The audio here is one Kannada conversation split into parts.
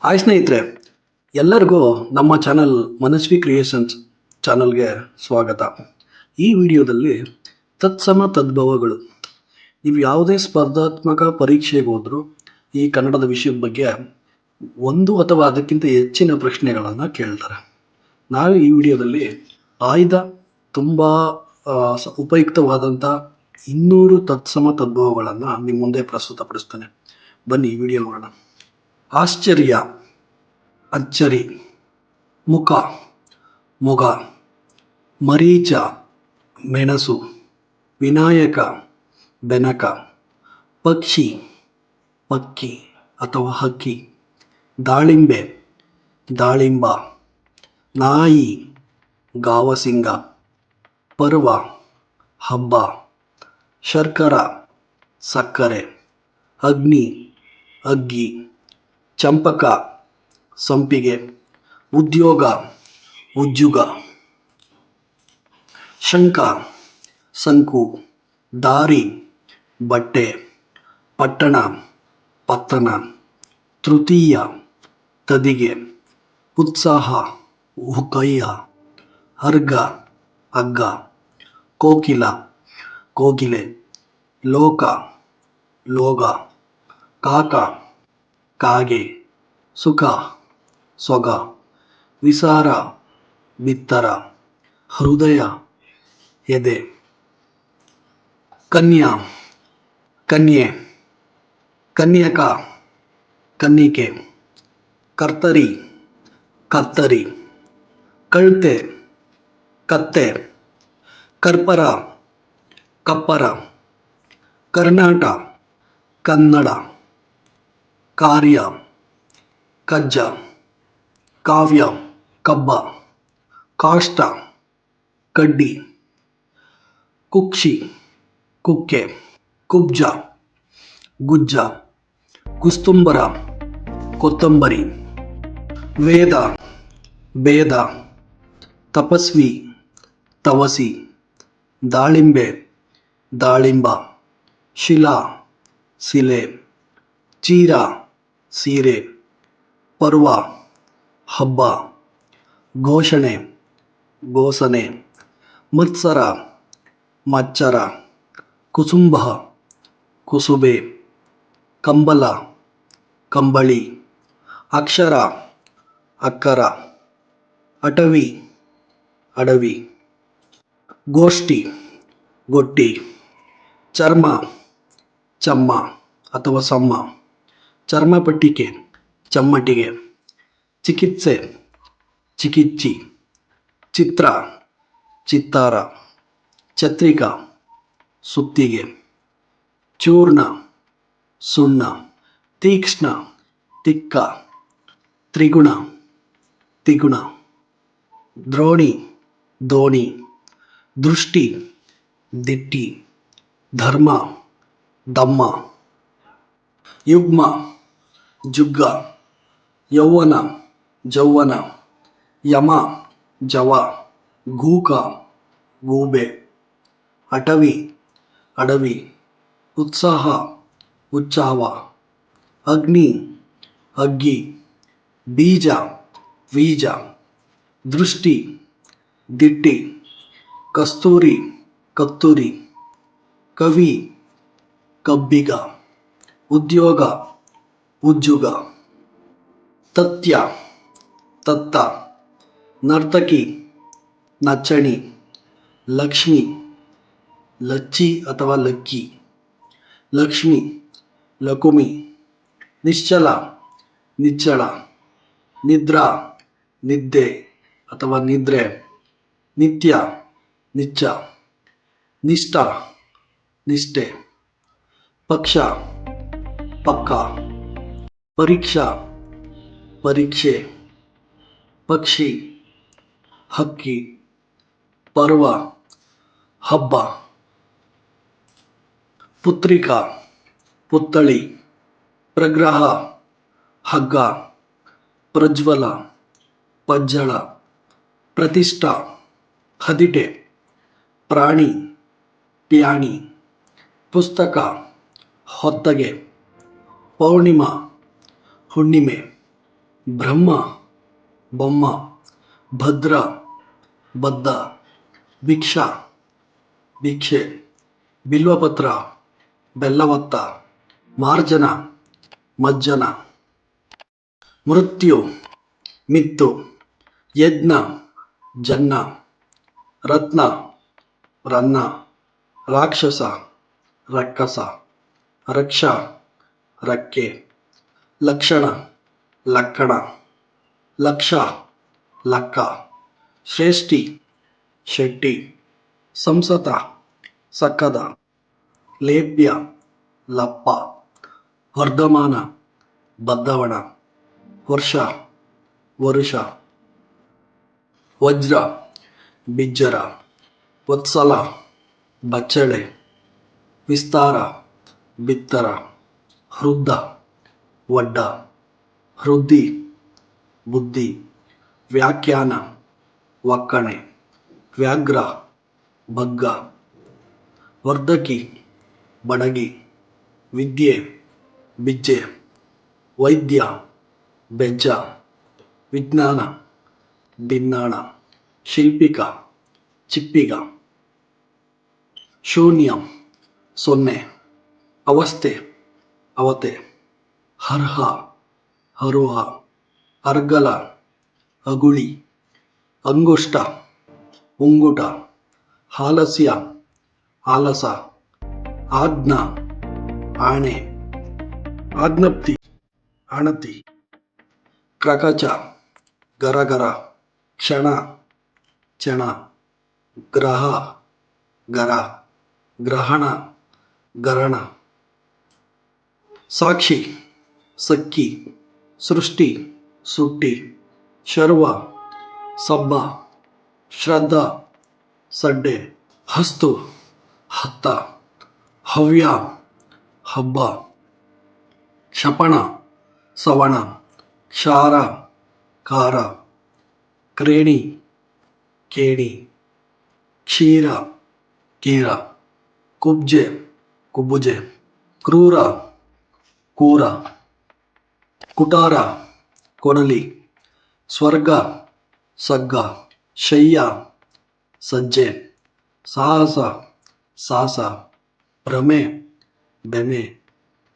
ಹಾಯ್ ಸ್ನೇಹಿತರೆ, ಎಲ್ಲರಿಗೂ ನಮ್ಮ ಚಾನಲ್ ಮನಸ್ವಿ ಕ್ರಿಯೇಷನ್ಸ್ ಚಾನಲ್ಗೆ ಸ್ವಾಗತ. ಈ ವಿಡಿಯೋದಲ್ಲಿ ತತ್ಸಮ ತದ್ಭವಗಳು. ನೀವು ಯಾವುದೇ ಸ್ಪರ್ಧಾತ್ಮಕ ಪರೀಕ್ಷೆಗೆ ಹೋದರೂ ಈ ಕನ್ನಡದ ವಿಷಯದ ಬಗ್ಗೆ ಒಂದು ಅಥವಾ ಅದಕ್ಕಿಂತ ಹೆಚ್ಚಿನ ಪ್ರಶ್ನೆಗಳನ್ನು ಕೇಳ್ತಾರೆ. ನಾವು ಈ ವಿಡಿಯೋದಲ್ಲಿ ಆಯ್ದ ತುಂಬ ಉಪಯುಕ್ತವಾದಂಥ 200 ತತ್ಸಮ ತದ್ಭವಗಳನ್ನು ನಿಮ್ಮ ಮುಂದೆ ಪ್ರಸ್ತುತಪಡಿಸ್ತೇನೆ. ಬನ್ನಿ ಈ ವಿಡಿಯೋ ನೋಡೋಣ. ಆಶ್ಚರ್ಯ, ಅಚ್ಚರಿ. ಮುಖ, ಮೊಗ. ಮರೀಚ, ಮೆಣಸು. ವಿನಾಯಕ, ಬೆನಕ. ಪಕ್ಷಿ, ಪಕ್ಕಿ ಅಥವಾ ಹಕ್ಕಿ. ದಾಳಿಂಬೆ, ದಾಳಿಂಬ. ನಾಯಿ, ಗಾವಸಿಂಗ. ಪರ್ವ, ಹಬ್ಬ. ಶರ್ಕರ, ಸಕ್ಕರೆ. ಅಗ್ನಿ, ಅಗ್ಗಿ. ಚಂಪಕ, ಸಂಪಿಗೆ. ಉದ್ಯೋಗ, ಉಜ್ಜುಗ. ಶಂಕ, ಸಂಕು. ದಾರಿ, ಬಟ್ಟೆ. ಪಟ್ಟಣ, ಪತ್ತನ. ತೃತೀಯ, ತದಿಗೆ. ಉತ್ಸಾಹ, ಉಕಯ್ಯ. ಅರ್ಗ, ಹಗ್ಗ. ಕೋಕಿಲ, ಕೋಗಿಲೆ. ಲೋಕ, ಲೋಗ. ಕಾಕ, ಕಾಗೆ. ಸುಖ, ಸೊಗ. ವಿಸಾರ, ಬಿತ್ತರ. ಹೃದಯ, ಎದೆ. ಕನ್ಯಾ, ಕನ್ಯೆ. ಕನ್ಯಕ, ಕನ್ನಿಕೆ. ಕರ್ತರಿ, ಕತ್ತರಿ. ಕಳ್ತೆ, ಕತ್ತೆ. ಕರ್ಪರ, ಕಪ್ಪರ. ಕರ್ನಾಟ, ಕನ್ನಡ. ಕಾರ್ಯ, ಕಜ್ಜ. ಕಾವ್ಯ, ಕಬ್ಬ. ಕಾಷ್ಟ, ಕಡ್ಡಿ. ಕುಕ್ಷಿ, ಕುಕ್ಕೆ. ಕುಬ್ಜ, ಗುಜ್ಜ. ಕುಸ್ತುಂಬರ, ಕೊತ್ತಂಬರಿ. ವೇದ, ಭೇದ. ತಪಸ್ವಿ, ತವಸಿ. ದಾಳಿಂಬೆ, ದಾಳಿಂಬ. ಶಿಲಾ, ಶಿಲೆ. ಚೀರ, ಸೀರೆ. ಪರ್ವ, ಹಬ್ಬ. ಘೋಷಣೆ, ಘೋಷಣೆ. ಮತ್ಸರ, ಮಚ್ಚರ. ಕುಸುಂಬ, ಕುಸುಬೆ. ಕಂಬಲ, ಕಂಬಳಿ. ಅಕ್ಷರ, ಅಕ್ಕರ. ಅಟವಿ, ಅಡವಿ. ಗೋಷ್ಠಿ, ಗೊಟ್ಟಿ. ಚರ್ಮ, ಚಮ್ಮ ಅಥವಾ ಸಮ್ಮ. ಚರ್ಮಪಟ್ಟಿಕೆ, ಚಮ್ಮಟಿಗೆ. ಚಿಕಿತ್ಸೆ, ಚಿಕಿತ್ಸಿ. ಚಿತ್ರ, ಚಿತ್ತಾರ. ಛತ್ರಿಕ, ಸುತ್ತಿಗೆ. ಚೂರ್ಣ, ಸುಣ್ಣ. ತೀಕ್ಷ್ಣ, ತಿಕ್ಕ. ತ್ರಿಗುಣ, ತಿಗುಣ. ದ್ರೋಣಿ, ದೋಣಿ. ದೃಷ್ಟಿ, ದಿಟ್ಟಿ. ಧರ್ಮ, ದಮ್ಮ. ಯುಗ್ಮ, ಜುಗ್ಗ. ಯೌವನ, ಜೌವನ. ಯಮ, ಜವ. ಗೂಕ, ಗೂಬೆ. ಅಟವಿ, ಅಡವಿ. ಉತ್ಸಾಹ, ಉತ್ಸಾವ. ಅಗ್ನಿ, ಅಗ್ಗಿ. ಬೀಜ, ಬೀಜ. ದೃಷ್ಟಿ, ದಿಟ್ಟಿ. ಕಸ್ತೂರಿ, ಕತ್ತೂರಿ. ಕವಿ, ಕಬ್ಬಿಗ. ಉದ್ಯೋಗ, ಉಜ್ಜುಗ. ತತ್ಯ, ತತ್ತ. ನರ್ತಕಿ, ನಚ್ಚಣಿ. ಲಕ್ಷ್ಮಿ, ಲಚ್ಚಿ ಅಥವಾ ಲಕ್ಕಿ. ಲಕ್ಷ್ಮಿ, ಲಕುಮಿ. ನಿಶ್ಚಲ, ನಿಚ್ಚಳ. ನಿದ್ರಾ, ನಿದ್ದೆ ಅಥವಾ ನಿದ್ರೆ. ನಿತ್ಯ, ನಿಚ್ಚ. ನಿಷ್ಠ, ನಿಷ್ಠೆ. ಪಕ್ಷ, ಪಕ್ಕ. ಪರೀಕ್ಷಾ, ಪರೀಕ್ಷೆ. ಪಕ್ಷಿ, ಹಕ್ಕಿ. ಪರ್ವ, ಹಬ್ಬ. ಪುತ್ರಿಕಾ, ಪುತ್ಥಳಿ. ಪ್ರಗ್ರಹ, ಹಗ್ಗ. ಪ್ರಜ್ವಲ, ಪಜ್ಜಳ. ಪ್ರತಿಷ್ಠಾ, ಹದಿಟೆ. ಪ್ರಾಣಿ, ಪ್ಯಾಣಿ. ಪುಸ್ತಕ, ಹೊತ್ತಗೆ. ಪೌರ್ಣಿಮಾ, ಹುಣ್ಣಿಮೆ. ಬ್ರಹ್ಮ, ಬೊಮ್ಮ, ಭದ್ರ, ಬದ್ಧ, ಭಿಕ್ಷಾ, ಭಿಕ್ಷೆ, ಬಿಲ್ವಪತ್ರ, ಬೆಲ್ಲವತ್ತ, ಮಾರ್ಜನ, ಮಜ್ಜನ, ಮೃತ್ಯು, ಮಿತ್ತು, ಯಜ್ಞ, ಜನ್ನ, ರತ್ನ, ರನ್ನ, ರಾಕ್ಷಸ, ರಕ್ಕಸ, ರಕ್ಷ, ರಕ್ಕೆ, ಲಕ್ಷಣ, ಲಕ್ಕಣ, ಲಕ್ಷ, ಲಕ್ಕ, ಶ್ರೇಷ್ಠಿ, ಶೆಟ್ಟಿ, ಸಂಸತ, ಸಕ್ಕದ, ಲೇಪ್ಯ, ಲಪ್ಪ, ವರ್ಧಮಾನ, ಬದ್ದವಣ, ವರ್ಷ, ವರುಷ, ವಜ್ರ, ಬಿಜ್ಜರ, ವತ್ಸಲ, ಬಚ್ಚಳೆ, ವಿಸ್ತಾರ, ಬಿತ್ತರ, ಹೃದ್ದ, ವಡ್ಡ, ಹೃದ್ದಿ, ಬುದ್ಧಿ, ವ್ಯಾಖ್ಯಾನ, ಒಕ್ಕಣೆ, ವ್ಯಾಘ್ರ, ಬಗ್ಗ, ವರ್ಧಕಿ, ಬಡಗಿ, ವಿದ್ಯೆ, ಬಿಜ್ಜೆ, ವೈದ್ಯ, ಬೆಜ್ಜ, ವಿಜ್ಞಾನ, ಭಿನ್ನಾಣ, ಶಿಲ್ಪಿಕ, ಚಿಪ್ಪಿಗ, ಶೂನ್ಯ, ಸೊನ್ನೆ, ಅವಸ್ಥೆ, ಅವತೆ, ಹರ್ಹ, ಹರುಹ, ಅರ್ಗಲ, ಅಗುಳಿ, ಅಂಗುಷ್ಟ, ಉಂಗುಟ, ಹಾಲಸ್ಯ, ಆಲಸ, ಆಜ್ಞ, ಆಣೆ, ಆಜ್ಞಪ್ತಿ, ಅಣತಿ, ಕ್ರಕಚ, ಗರಗರ, ಕ್ಷಣ, ಚಣ, ಗ್ರಹ, ಗರ, ಗ್ರಹಣ, ಗರಣ, ಸಾಕ್ಷಿ, ಸಕ್ಕಿ, ಸೃಷ್ಟಿ, ಸುಟ್ಟಿ, ಶರ್ವ, ಸಬ್ಬ, ಶ್ರದ್ಧಾ, ಸಡ್ಡೆ, ಹಸ್ತು, ಹತ್ತ, ಹವ್ಯ, ಹಬ್ಬ, ಶಪಣ, ಸವಣ, ಕ್ಷಾರ, ಕಾರ, ಕ್ರೇಣಿ, ಕೇಣಿ, ಕ್ಷೀರ, ಕೀರ, ಕುಬ್ಜೆ, ಕುಬುಜೆ, ಕ್ರೂರ, ಕೂರ, ಕುಟಾರ, ಕೊಡಲಿ, ಸ್ವರ್ಗ, ಸಗ್ಗ, ಶಯ್ಯ, ಸಜ್ಜೆ, ಸಾಹಸ, ಸಾಸ, ಭ್ರಮೆ, ಬೆಮೆ,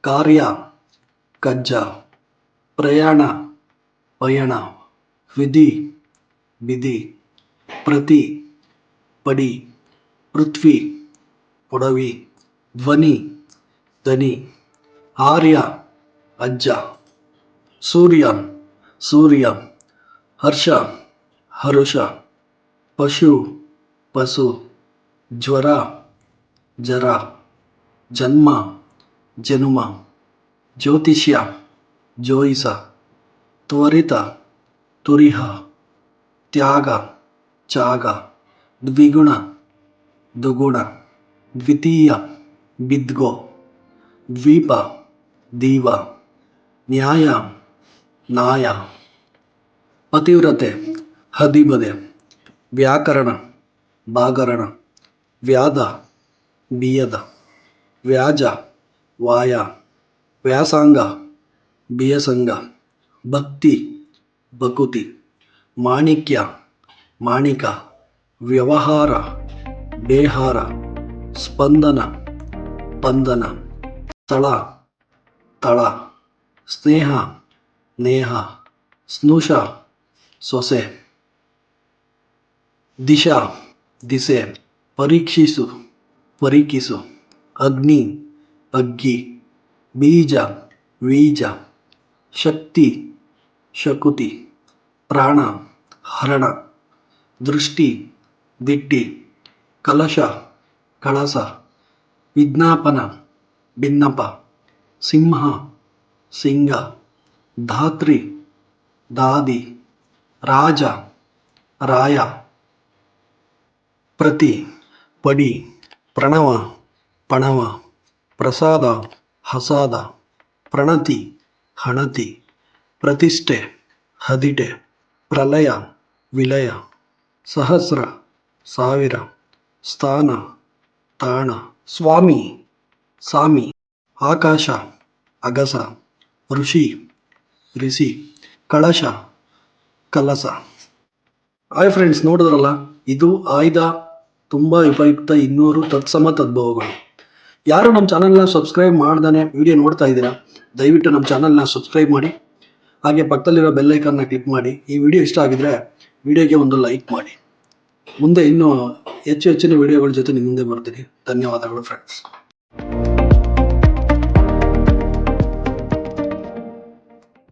ಕಾರ್ಯ, ಕಜ್ಜ, ಪ್ರಯಾಣ, ಪಯಣ, ವಿಧಿ, ಬಿಧಿ, ಪ್ರತಿ, ಪಡಿ, ಪೃಥ್ವಿ, ಪೊಡವಿ, ಧ್ವನಿ, ದನಿ, ಆರ್ಯ, ಅಜ್ಜ, ಸೂರ್ಯ, ಸೂರ್ಯ, ಹರ್ಷ, ಹರುಷ, ಪಶು, ಪಶು, ಜ್ವರ, ಜರ, ಜನ್ಮ, ಜನುಮ, ಜ್ಯೋತಿಷ್ಯ, ಜೋಯಿಸ, ತ್ವರಿತ, ತುರಿಹ, ತ್ಯಾಗ, ತ್ಯಾಗ, ದ್ವಿಗುಣ, ದುಗುಣ, ದ್ವಿತೀಯ, ಬಿದ್ಗೋ, ದ್ವೀಪ, ದೀವ, ನ್ಯಾಯ, ನಾಯ, ಪತಿವ್ರತೆ, ಹದಿಬದೆ, ವ್ಯಾಕರಣ, ಬಾಗರಣ, ವ್ಯಾದ, ಬಿಯದ, ವ್ಯಾಜ, ವಾಯ, ವ್ಯಾಸಂಗ, ಬಿಯಸಂಗ, ಭಕ್ತಿ, ಬಕುತಿ, ಮಾಣಿಕ್ಯ, ಮಾಣಿಕ, ವ್ಯವಹಾರ, ಬೇಹಾರ, ಸ್ಪಂದನ, ಬಂಧನ, ಸ್ಥಳ, ತಳ, ಸ್ನೇಹ, ನೇಹ, ಸ್ನುಷ, ಸೊಸೆ, ದಿಶಾ, ದಿಸೆ, ಪರೀಕ್ಷಿಸು, ಪರಿಕಿಸು, ಅಗ್ನಿ, ಅಗ್ಗಿ, ಬೀಜ, ಬೀಜ, ಶಕ್ತಿ, ಶಕುತಿ, ಪ್ರಾಣ, ಹರಣ, ದೃಷ್ಟಿ, ದಿಟ್ಟಿ, ಕಲಶ, ಕಳಸ, ವಿಜ್ಞಾಪನ, ಭಿನ್ನಪ, ಸಿಂಹ, ಸಿಂಗ, ಧಾತ್ರಿ, ದಾದಿ, ರಾಜ, ರಾಯ, ಪ್ರತಿ, ಪಡಿ, ಪ್ರಣವ, ಪಣವ, ಪ್ರಸಾದ, ಹಸಾದ, ಪ್ರಣತಿ, ಹಣತಿ, ಪ್ರತಿಷ್ಠೆ, ಹದಿಟೆ, ಪ್ರಲಯ, ವಿಲಯ, ಸಹಸ್ರ, ಸಾವಿರ, ಸ್ಥಾನ, ತಾಣ, ಸ್ವಾಮಿ, ಸಾಮಿ, ಆಕಾಶ, ಅಗಸ, ಋಷಿ, ರಿಸಿ, ಕಳಶ, ಕಲಸ. ಹಾಯ್ ಫ್ರೆಂಡ್ಸ್, ನೋಡಿದ್ರಲ್ಲ, ಇದು ಆಯ್ದ ತುಂಬ ಉಪಯುಕ್ತ 200 ತತ್ಸಮ ತದ್ಭವಗಳು. ಯಾರು ನಮ್ಮ ಚಾನಲ್ನ ಸಬ್ಸ್ಕ್ರೈಬ್ ಮಾಡ್ದಾನೆ ವಿಡಿಯೋ ನೋಡ್ತಾ ಇದ್ದೀರಾ, ದಯವಿಟ್ಟು ನಮ್ಮ ಚಾನಲ್ನ ಸಬ್ಸ್ಕ್ರೈಬ್ ಮಾಡಿ. ಹಾಗೆ ಪಕ್ಕದಲ್ಲಿರೋ ಬೆಲ್ ಐಕಾನ್ನ ಕ್ಲಿಕ್ ಮಾಡಿ. ಈ ವಿಡಿಯೋ ಇಷ್ಟ ಆಗಿದ್ರೆ ವಿಡಿಯೋಗೆ ಒಂದು ಲೈಕ್ ಮಾಡಿ. ಮುಂದೆ ಇನ್ನೂ ಹೆಚ್ಚಿನ ವಿಡಿಯೋಗಳ ಜೊತೆ ನಿಮ್ಮ ಮುಂದೆ ಬರ್ತೀನಿ. ಧನ್ಯವಾದಗಳು ಫ್ರೆಂಡ್ಸ್.